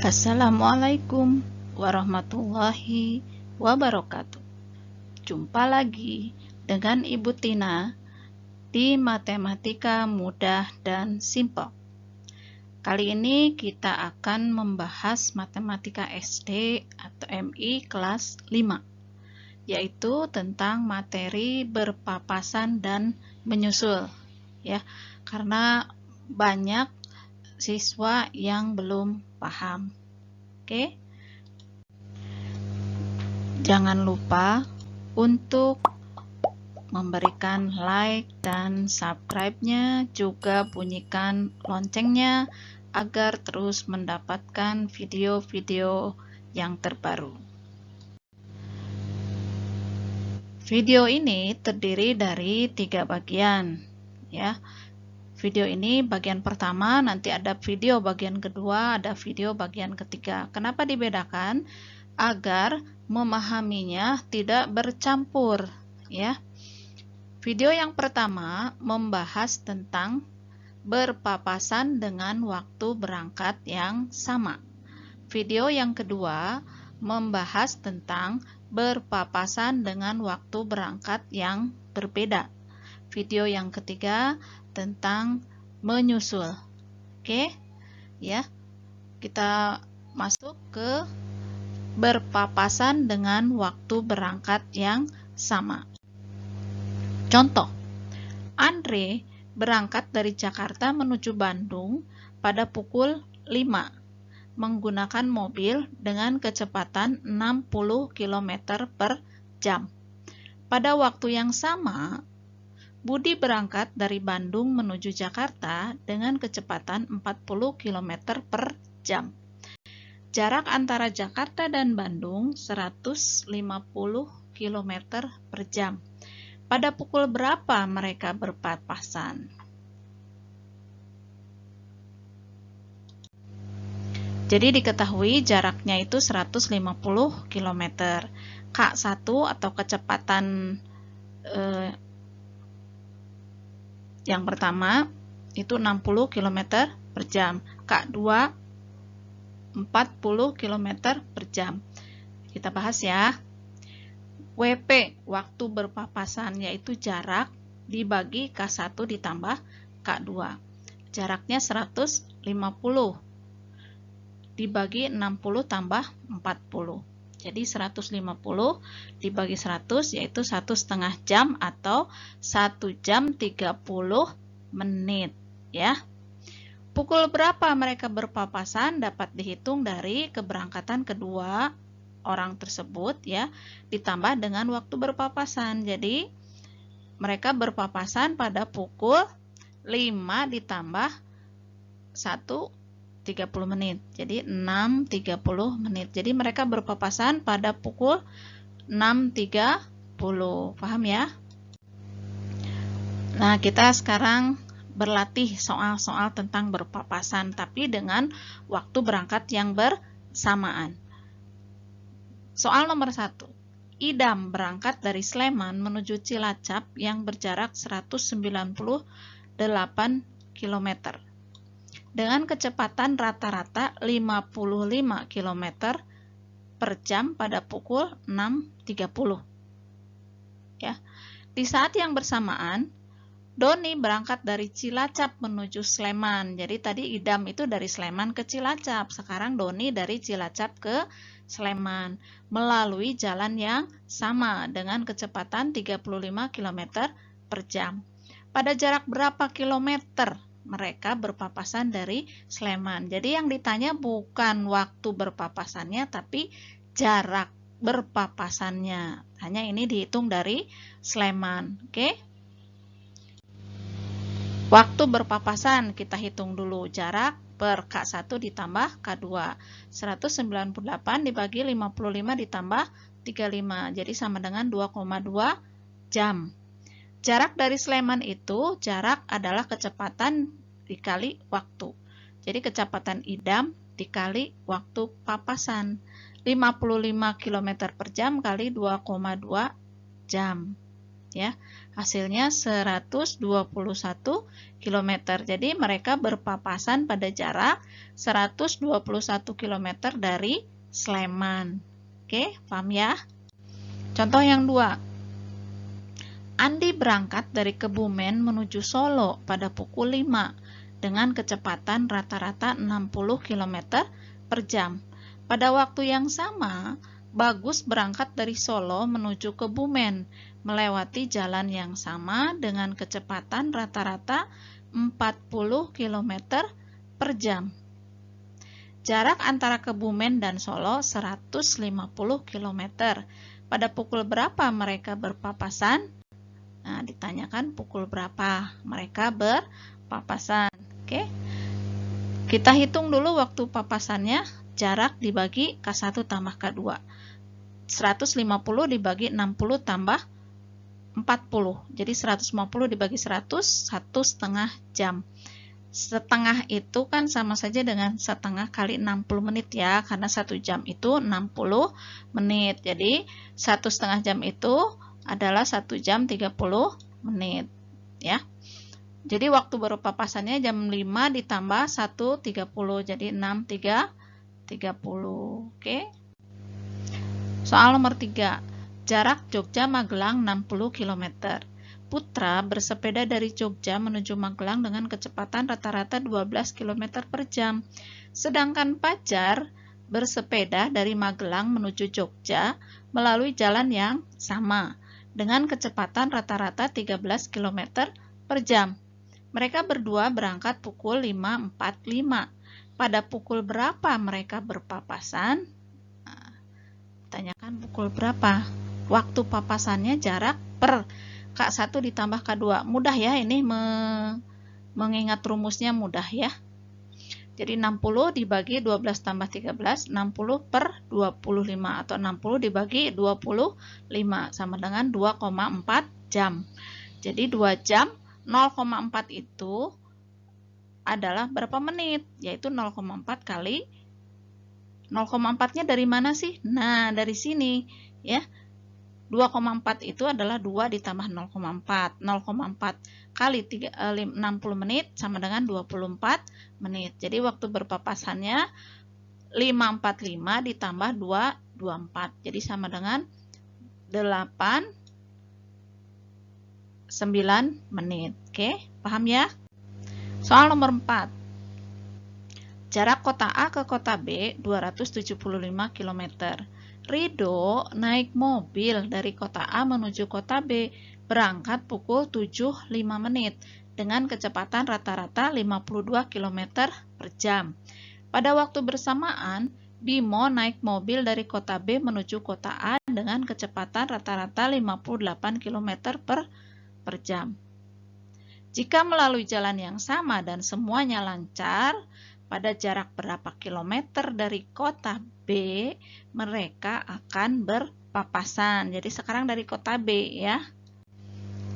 Assalamualaikum warahmatullahi wabarakatuh. Jumpa lagi dengan Ibu Tina di Matematika Mudah dan Simpel. Kali ini kita akan membahas Matematika SD atau MI kelas 5, yaitu tentang materi berpapasan dan menyusul. Ya, karena banyak siswa yang belum paham. Oke. Jangan lupa untuk memberikan like dan subscribe-nya, juga bunyikan loncengnya agar terus mendapatkan video-video yang terbaru. Video ini terdiri dari 3 bagian, ya. Video ini bagian pertama, nanti ada video bagian kedua, ada video bagian ketiga. Kenapa dibedakan? Agar memahaminya tidak bercampur, ya. Video yang pertama membahas tentang berpapasan dengan waktu berangkat yang sama. Video yang kedua membahas tentang berpapasan dengan waktu berangkat yang berbeda. Video yang ketiga tentang menyusul. Oke, ya. Kita masuk ke berpapasan dengan waktu berangkat yang sama. Contoh, Andre berangkat dari Jakarta menuju Bandung pada pukul 5 menggunakan mobil dengan kecepatan 60 km per jam. Pada waktu yang sama, Budi berangkat dari Bandung menuju Jakarta dengan kecepatan 40 km per jam. Jarak antara Jakarta dan Bandung 150 km per jam. Pada pukul berapa mereka berpapasan? Jadi diketahui jaraknya itu 150 km. K1 atau kecepatan yang pertama itu 60 km per jam. K2 40 km per jam. Kita bahas ya. WP, waktu berpapasan, yaitu jarak dibagi K1 ditambah K2. Jaraknya 150 dibagi 60 tambah 40. Jadi 150 dibagi 100 yaitu 1,5 jam atau 1 jam 30 menit, ya. Pukul berapa mereka berpapasan dapat dihitung dari keberangkatan kedua orang tersebut, ya, ditambah dengan waktu berpapasan. Jadi mereka berpapasan pada pukul 5 ditambah 1 30 menit. Jadi 6.30 menit. Jadi mereka berpapasan pada pukul 6.30. Paham ya? Nah, kita sekarang berlatih soal-soal tentang berpapasan, tapi dengan waktu berangkat yang bersamaan. Soal nomor 1. Idam berangkat dari Sleman menuju Cilacap yang berjarak 198 km. Dengan kecepatan rata-rata 55 km per jam pada pukul 6.30. Ya. Di saat yang bersamaan, Doni berangkat dari Cilacap menuju Sleman. Jadi tadi Idam itu dari Sleman ke Cilacap. Sekarang Doni dari Cilacap ke Sleman melalui jalan yang sama dengan kecepatan 35 km per jam. Pada jarak berapa kilometer mereka berpapasan dari Sleman? Jadi yang ditanya bukan waktu berpapasannya, tapi jarak berpapasannya. Hanya ini dihitung dari Sleman. Oke? Waktu berpapasan kita hitung dulu. Jarak per K1 ditambah K2. 198 dibagi 55 ditambah 35. Jadi sama dengan 2,2 jam. Jarak dari Sleman itu, jarak adalah kecepatan dikali waktu. Jadi kecepatan Idam dikali waktu papasan. 55 km per jam kali 2,2 jam. ya. Hasilnya 121 km. Jadi mereka berpapasan pada jarak 121 km dari Sleman. Oke, paham ya? Contoh yang 2. Andi berangkat dari Kebumen menuju Solo pada pukul 5 dengan kecepatan rata-rata 60 km per jam. Pada waktu yang sama, Bagus berangkat dari Solo menuju Kebumen, melewati jalan yang sama dengan kecepatan rata-rata 40 km per jam. Jarak antara Kebumen dan Solo 150 km. Pada pukul berapa mereka berpapasan? Nah, ditanyakan pukul berapa mereka berpapasan. Oke. Kita hitung dulu waktu papasannya. Jarak dibagi K1 tambah K2. 150 dibagi 60 tambah 40. Jadi 150 dibagi 100, 1,5 jam. Setengah itu kan sama saja dengan setengah kali 60 menit ya. Karena 1 jam itu 60 menit. Jadi 1,5 jam itu adalah 1 jam 30 menit. Ya. Jadi waktu berpapasannya jam 5 ditambah 1.30. Jadi 6.30. Oke. Soal nomor 3. Jarak Jogja-Magelang 60 km. Putra bersepeda dari Jogja menuju Magelang dengan kecepatan rata-rata 12 km per jam. Sedangkan Fajar bersepeda dari Magelang menuju Jogja melalui jalan yang sama dengan kecepatan rata-rata 13 km per jam. Mereka berdua berangkat pukul 5.45. Pada pukul berapa mereka berpapasan? Nah, tanyakan pukul berapa. Waktu papasannya jarak per K1 ditambah K2. Mudah ya, ini mengingat rumusnya mudah ya. Jadi 60 dibagi 12 tambah 13, 60 per 25 atau 60 dibagi 25 sama dengan 2,4 jam. Jadi 2 jam 0,4 itu adalah berapa menit? Yaitu 0,4 kali 0,4-nya dari mana sih? Nah, dari sini ya. 2,4 itu adalah 2 ditambah 0,4. 0,4 kali 60 menit sama dengan 24 menit. Jadi waktu berpapasannya 545 ditambah 224. Jadi sama dengan 9 menit. Oke, paham ya? Soal nomor 4. Jarak kota A ke kota B 275 km. Rido naik mobil dari kota A menuju kota B berangkat pukul 7.05 menit dengan kecepatan rata-rata 52 km per jam. Pada waktu bersamaan, Bimo naik mobil dari kota B menuju kota A dengan kecepatan rata-rata 58 km per jam. Jika melalui jalan yang sama dan semuanya lancar, pada jarak berapa kilometer dari kota B mereka akan berpapasan. Jadi sekarang dari kota B ya.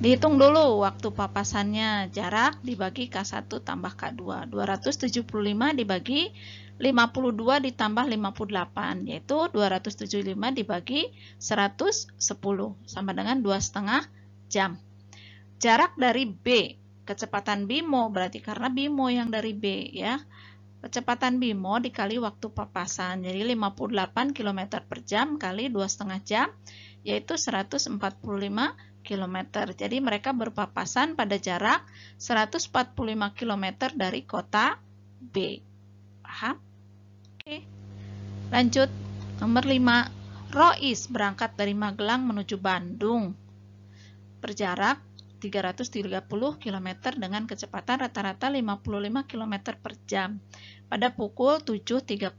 Dihitung dulu waktu papasannya. Jarak dibagi K1 tambah K2. 275 dibagi 52 ditambah 58, yaitu 275 dibagi 110 sama dengan 2,5 jam. Jarak dari B, kecepatan Bimo, berarti karena Bimo yang dari B ya. Kecepatan Bimo dikali waktu papasan, jadi 58 km per jam kali 2,5 jam, yaitu 145 km. Jadi mereka berpapasan pada jarak 145 km dari kota B. Paham? Oke. Lanjut, nomor 5. Rois berangkat dari Magelang menuju Bandung. Berjarak 330 km dengan kecepatan rata-rata 55 km per jam pada pukul 7.30.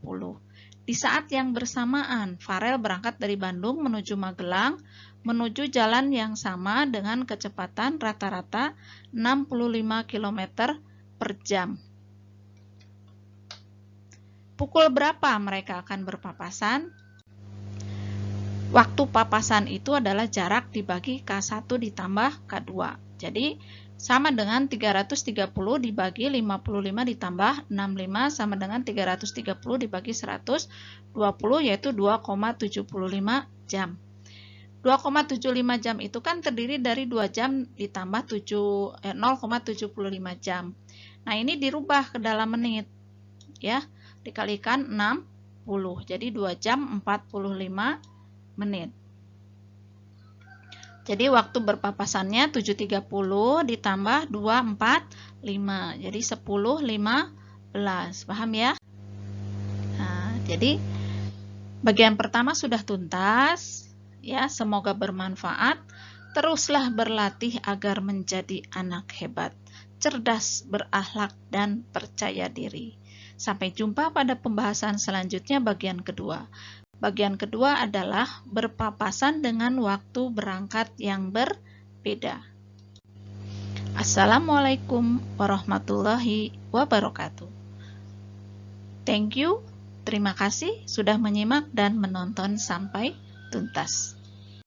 Di saat yang bersamaan, Farel berangkat dari Bandung menuju Magelang menuju jalan yang sama dengan kecepatan rata-rata 65 km per jam. Pukul berapa mereka akan berpapasan? Waktu papasan itu adalah jarak dibagi K1 ditambah K2. Jadi sama dengan 330 dibagi 55 ditambah 65 sama dengan 330 dibagi 120, yaitu 2,75 jam. 2,75 jam itu kan terdiri dari 2 jam ditambah 0,75 jam. Nah, ini dirubah ke dalam menit. Ya, dikalikan 60. Jadi 2 jam 45 menit. Jadi waktu berpapasannya 7.30 ditambah 2.45. Jadi 10.15. Paham ya? Nah, jadi bagian pertama sudah tuntas. Ya, semoga bermanfaat. Teruslah berlatih agar menjadi anak hebat, cerdas, berakhlak, dan percaya diri. Sampai jumpa pada pembahasan selanjutnya bagian kedua. Bagian kedua adalah berpapasan dengan waktu berangkat yang berbeda. Assalamualaikum warahmatullahi wabarakatuh. Thank you. Terima kasih sudah menyimak dan menonton sampai tuntas.